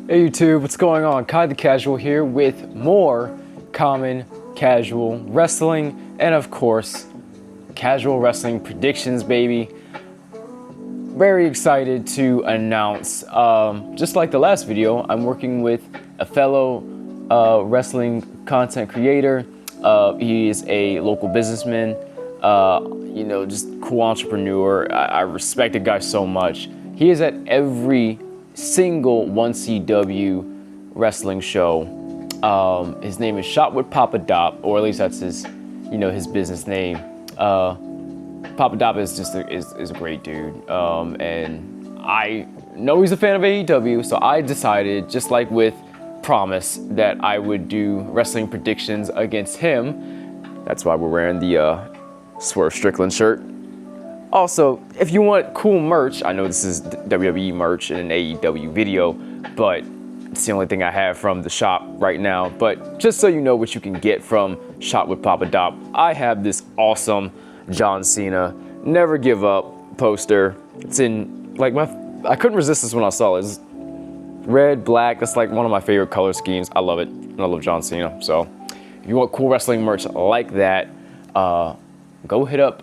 Hey YouTube, what's going on? Kai the Casual here with more common casual wrestling and of course casual wrestling predictions, baby. Very excited to announce, just like the last video, I'm working with a fellow wrestling content creator. He is a local businessman, just cool entrepreneur. I respect the guy so much. He is at every single 1CW wrestling show. His name is Shot with PoPaDop, or at least that's his, his business name. PoPaDop is just is a great dude, and I know he's a fan of AEW, so I decided, just like with Promise, that I would do wrestling predictions against him. That's why we're wearing the Swerve Strickland shirt. Also, if you want cool merch, I know this is WWE merch in an AEW video, but it's the only thing I have from the shop right now. But just so you know what you can get from Shot with PoPaDop, I have this awesome John Cena Never Give Up poster. It's in, like, I couldn't resist this when I saw it. It's red, black, that's like one of my favorite color schemes. I love it, and I love John Cena. So if you want cool wrestling merch like that, go hit up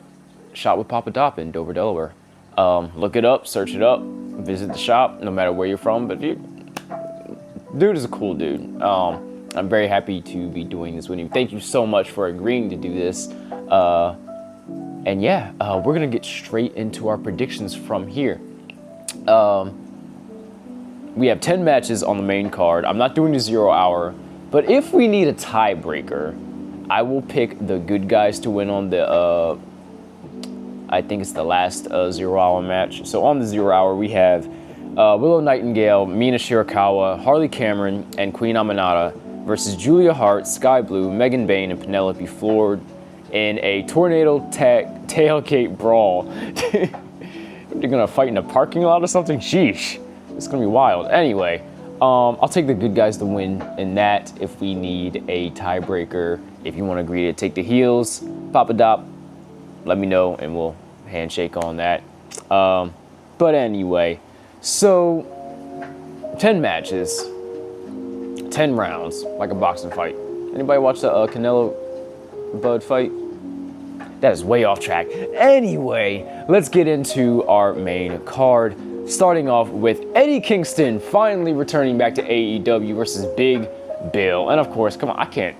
Shot with PoPaDop in Dover, Delaware. Look it up, search it up, visit the shop, no matter where you're from. But dude is a cool dude. I'm very happy to be doing this with you. Thank you so much for agreeing to do this. And yeah, we're gonna get straight into our predictions from here. We have 10 matches on the main card. I'm not doing the 0 hour, but if we need a tiebreaker, I will pick the good guys to win on the, I think it's the last 0 hour match. So on the 0 hour, we have Willow Nightingale, Mina Shirakawa, Harley Cameron, and Queen Aminata versus Julia Hart, Sky Blue, Megan Bayne, and Penelope Ford in a tornado tailgate brawl. They're gonna fight in a parking lot or something? Sheesh, it's gonna be wild. Anyway, I'll take the good guys to win in that if we need a tiebreaker. If you want to agree to take the heels, PoPaDop, let me know and we'll handshake on that. But anyway, so 10 matches, 10 rounds, like a boxing fight. Anybody watch the Canelo Bud fight? That is way off track. Anyway, let's get into our main card. Starting off with Eddie Kingston finally returning back to AEW versus Big Bill. And of course, come on, I can't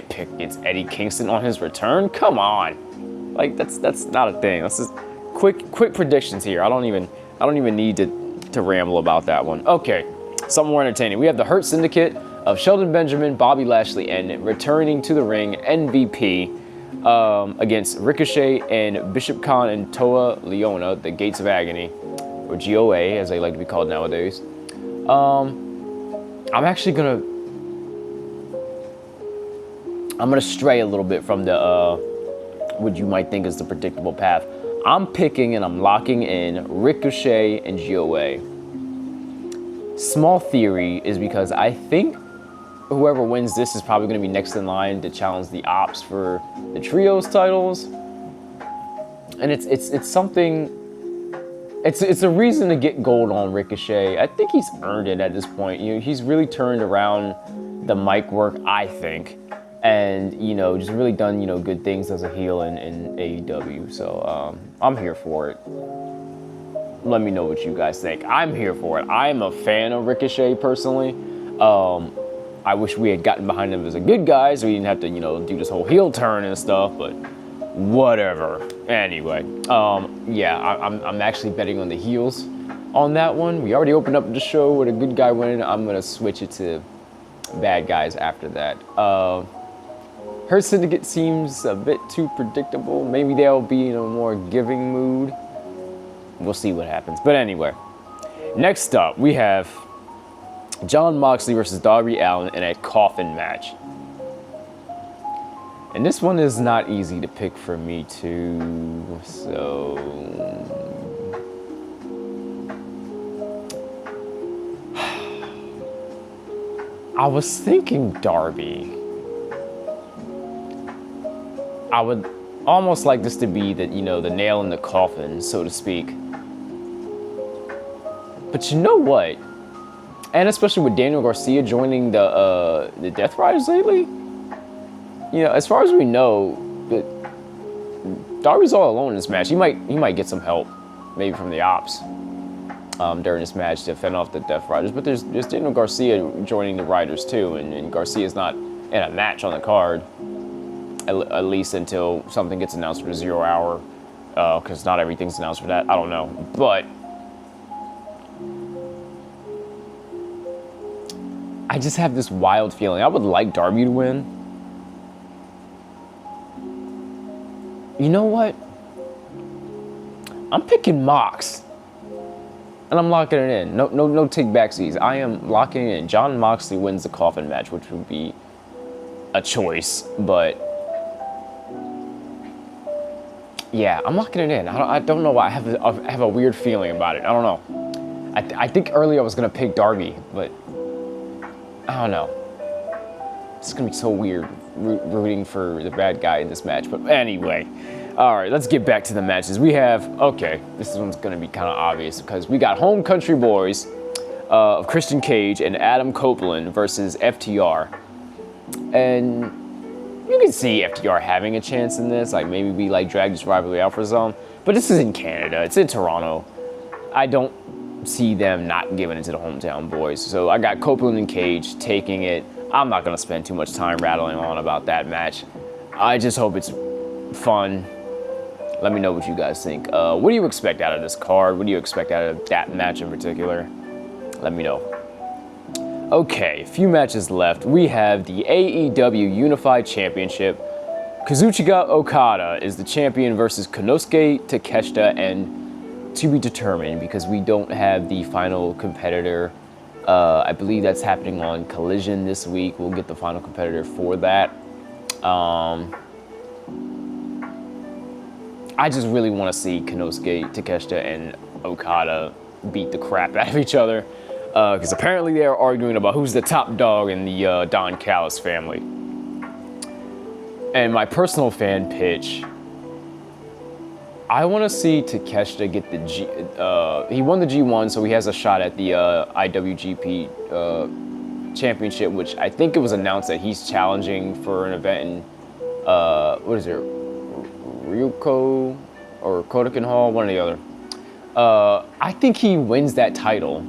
pick against Eddie Kingston on his return. Come on, like that's not a thing. That's just quick predictions here. I don't even need to ramble about that one. Okay, something more entertaining. We have the Hurt Syndicate of Shelton Benjamin, Bobby Lashley, and returning to the ring, MVP against Ricochet and Bishop Khan and Toa Leona, the Gates of Agony, or GOA as they like to be called nowadays. I'm gonna stray a little bit from the what you might think is the predictable path. I'm picking and I'm locking in Ricochet and GOA. Small theory is because I think whoever wins this is probably going to be next in line to challenge the Ops for the trios titles, and it's something. It's a reason to get gold on Ricochet. I think he's earned it at this point. He's really turned around the mic work, I think, and just really done good things as a heel in AEW. So I'm here for it. Let me know what you guys think. I'm here for it. I'm a fan of Ricochet personally. I wish we had gotten behind him as a good guy so we didn't have to, do this whole heel turn and stuff, but whatever. Anyway, yeah, I'm actually betting on the heels on that one. We already opened up the show with a good guy winning. I'm going to switch it to bad guys after that. Her Syndicate seems a bit too predictable. Maybe they'll be in a more giving mood. We'll see what happens. But anyway, next up, we have Jon Moxley versus Darby Allin in a coffin match. And this one is not easy to pick for me too, so I was thinking Darby. I would almost like this to be the nail in the coffin, so to speak. But you know what? And especially with Daniel Garcia joining the Death Riders lately, as far as we know, Darby's all alone in this match. He might get some help, maybe from the Ops, during this match to fend off the Death Riders. But there's Daniel Garcia joining the Riders too, and Garcia's not in a match on the card, at least until something gets announced for the 0 hour, because not everything's announced for that. I don't know, but I just have this wild feeling. I would like Darby to win. You know what? I'm picking Mox. And I'm locking it in. No take backsies. I am locking it in. Jon Moxley wins the coffin match, which would be a choice, but yeah, I'm locking it in. I don't know why. I have a weird feeling about it. I don't know. I think earlier I was gonna pick Darby, but I don't know. It's gonna be so weird rooting for the bad guy in this match. But anyway, all right, let's get back to the matches. We have, this one's gonna be kind of obvious because we got Home Country Boys of Christian Cage and Adam Copeland versus FTR. And you can see FTR having a chance in this, like maybe we drag this rivalry out for some. But this is in Canada, it's in Toronto. I don't see them not giving it to the hometown boys. So I got Copeland and Cage taking it. I'm not gonna spend too much time rattling on about that match. I just hope it's fun. Let me know what you guys think. What do you expect out of this card? What do you expect out of that match in particular? Let me know. Okay, a few matches left. We have the AEW Unified Championship. Kazuchika Okada is the champion versus Konosuke Takeshita, and to be determined because we don't have the final competitor. I believe that's happening on Collision this week. We'll get the final competitor for that. I just really want to see Konosuke Takeshita and Okada beat the crap out of each other. Because apparently they are arguing about who's the top dog in the Don Callis family. And my personal fan pitch, I want to see Takeshita get the he won the G1, so he has a shot at the IWGP Championship, which I think it was announced that he's challenging for an event in, what is it, Ryuko or Kodokan Hall, one or the other. I think he wins that title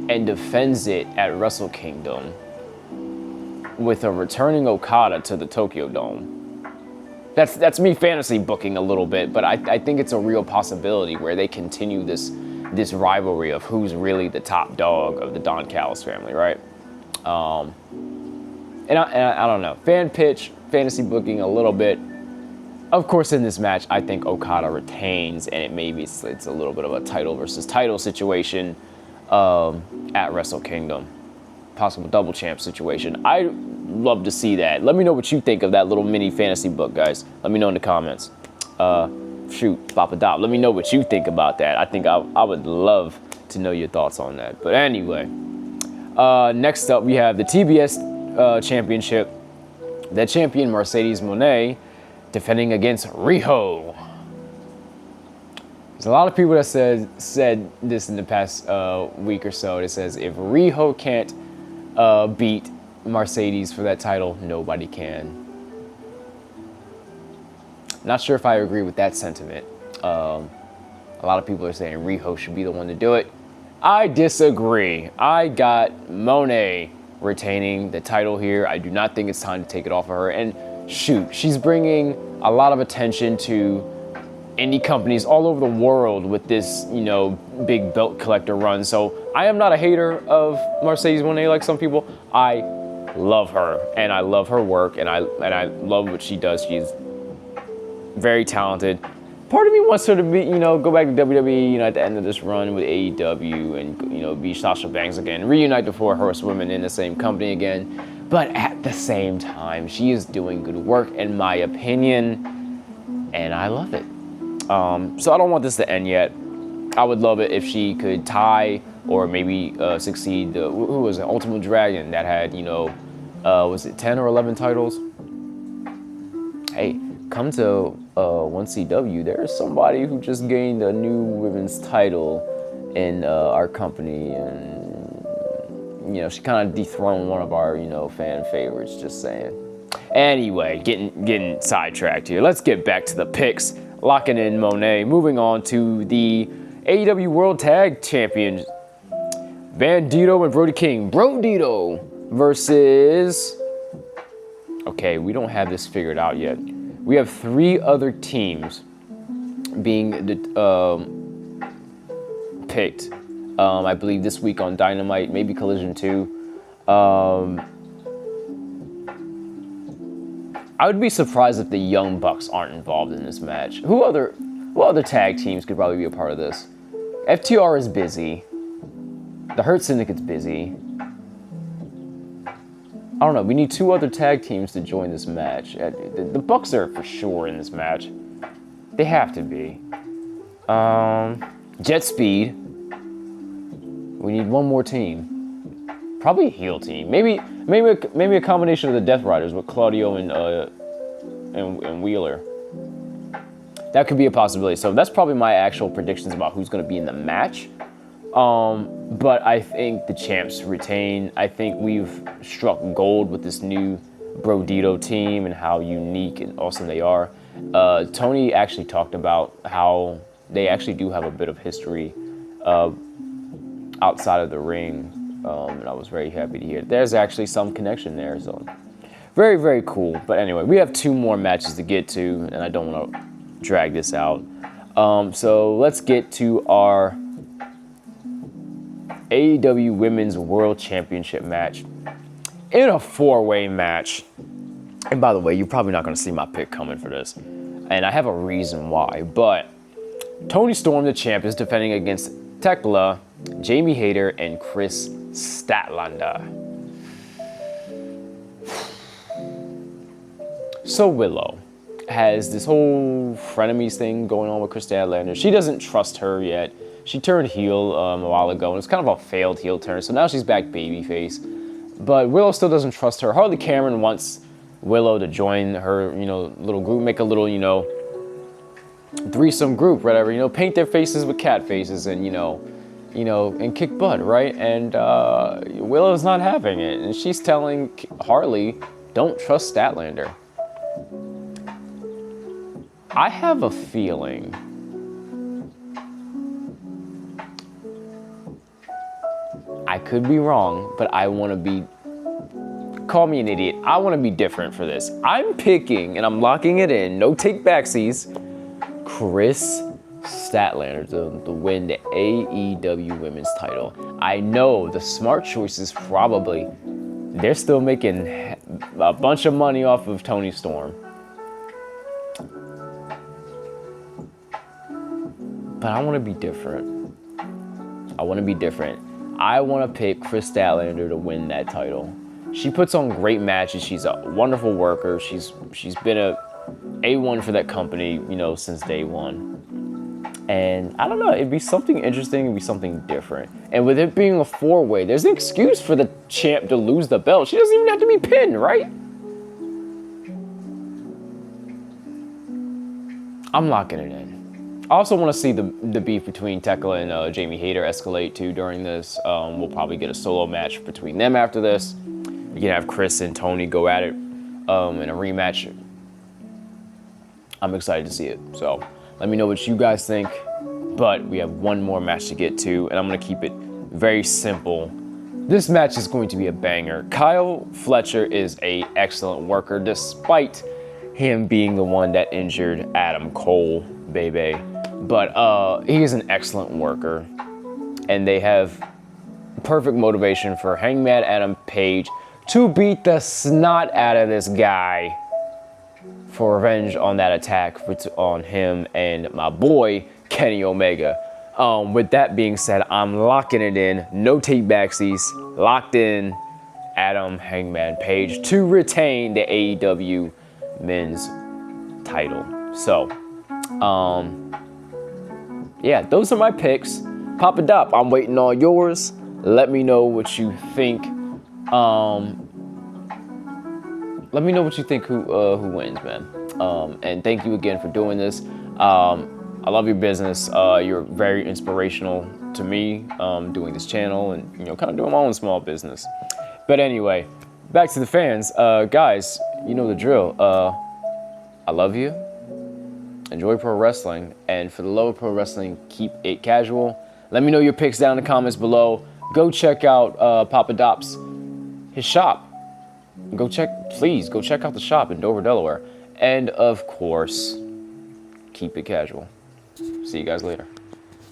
and defends it at Wrestle Kingdom with a returning Okada to the Tokyo Dome. That's me fantasy booking a little bit, but I think it's a real possibility where they continue this rivalry of who's really the top dog of the Don Callis family, right? And I don't know. Fan pitch, fantasy booking a little bit. Of course, in this match, I think Okada retains, and it's a little bit of a title versus title situation at Wrestle Kingdom. Possible double champ situation. I love to see that. Let me know what you think of that little mini fantasy book, guys. Let me know in the comments. PoPaDop. Let me know what you think about that. I think I would love to know your thoughts on that. But anyway, next up we have the TBS Championship. The champion Mercedes Moné defending against Riho. There's a lot of people that said this in the past week or so. It says if Riho can't beat Mercedes for that title, nobody can. Not sure if I agree with that sentiment. A lot of people are saying Riho should be the one to do it. I disagree. I got Moné retaining the title here. I do not think it's time to take it off of her. And shoot, she's bringing a lot of attention to indie companies all over the world with this, big belt collector run. So I am not a hater of Mercedes Moné like some people. I love her and I love her work and I love what she does. She's very talented. Part of me wants her to be, go back to WWE, at the end of this run with AEW and, be Sasha Banks again, reunite the Four Horsewomen in the same company again. But at the same time, she is doing good work in my opinion, and I love it. So I don't want this to end yet. I would love it if she could tie or maybe succeed who was it? Ultimate Dragon that had, was it 10 or 11 titles? Hey, come to 1CW. There is somebody who just gained a new women's title in our company, and she kind of dethroned one of our fan favorites. Just saying. Anyway, getting sidetracked here. Let's get back to the picks. Locking in Monet. Moving on to the AEW World Tag Champions, Bandito and Brody King. Bandito versus. Okay, we don't have this figured out yet. We have 3 other teams being picked. I believe this week on Dynamite, maybe Collision 2. I would be surprised if the Young Bucks aren't involved in this match. What other tag teams could probably be a part of this? FTR is busy. The Hurt Syndicate's busy. I don't know. We need 2 other tag teams to join this match. The Bucks are for sure in this match. They have to be. Jet Speed. We need one more team. Probably a heel team. Maybe a combination of the Death Riders with Claudio and Wheeler. That could be a possibility. So that's probably my actual predictions about who's going to be in the match. But I think the champs retain. I think we've struck gold with this new Bandito team and how unique and awesome they are. Tony actually talked about how they actually do have a bit of history outside of the ring. And I was very happy to hear it. There's actually some connection there. So very, very cool. But anyway, we have 2 more matches to get to, and I don't want to drag this out. So let's get to our AEW Women's World Championship match in a 4-way match. And by the way, you're probably not going to see my pick coming for this. And I have a reason why. But Toni Storm, the champ, is defending against Tekla, Jamie Hayter, and Chris Statlander. So Willow has this whole frenemies thing going on with Chris Statlander. She doesn't trust her yet. She turned heel a while ago, and it's kind of a failed heel turn, so now she's back babyface. But Willow still doesn't trust her. Harley Cameron wants Willow to join her, little group, make a little, threesome group, whatever, paint their faces with cat faces and, and kick butt, right? And Willow's not having it, and she's telling Harley, don't trust Statlander. I have a feeling I could be wrong, but I want to be, call me an idiot, I want to be different for this. I'm picking, and I'm locking it in, no take backsies, Chris Statlander to win the AEW Women's title. I know the smart choice is probably, they're still making a bunch of money off of Toni Storm. But I want to be different. I want to pick Chris Statlander to win that title. She puts on great matches. She's a wonderful worker. She's been a A1 for that company, since day one. And I don't know, it'd be something interesting, it'd be something different. And with it being a 4-way, there's an excuse for the champ to lose the belt. She doesn't even have to be pinned, right? I'm locking it in. I also want to see the beef between Tekla and Jamie Hayter escalate too during this. We'll probably get a solo match between them after this. We can have Chris and Tony go at it in a rematch. I'm excited to see it. So let me know what you guys think. But we have one more match to get to, and I'm going to keep it very simple. This match is going to be a banger. Kyle Fletcher is an excellent worker, despite him being the one that injured Adam Cole, baby. But he is an excellent worker, and they have perfect motivation for Hangman Adam Page to beat the snot out of this guy for revenge on that attack on him and my boy Kenny Omega. With that being said, I'm locking it in. No take backsies. Locked in. Adam Hangman Page to retain the AEW Men's title. So, yeah, those are my picks. PoPaDop, I'm waiting on yours. Let me know what you think. Let me know what you think who wins, man. And thank you again for doing this. I love your business. You're very inspirational to me doing this channel and, you know, kind of doing my own small business. But anyway, back to the fans. Guys, you know the drill. I love you. Enjoy pro wrestling. And for the love of pro wrestling, keep it casual. Let me know your picks down in the comments below. Go check out PoPaDop's, his shop. Please go check out the shop in Dover, Delaware. And of course, keep it casual. See you guys later.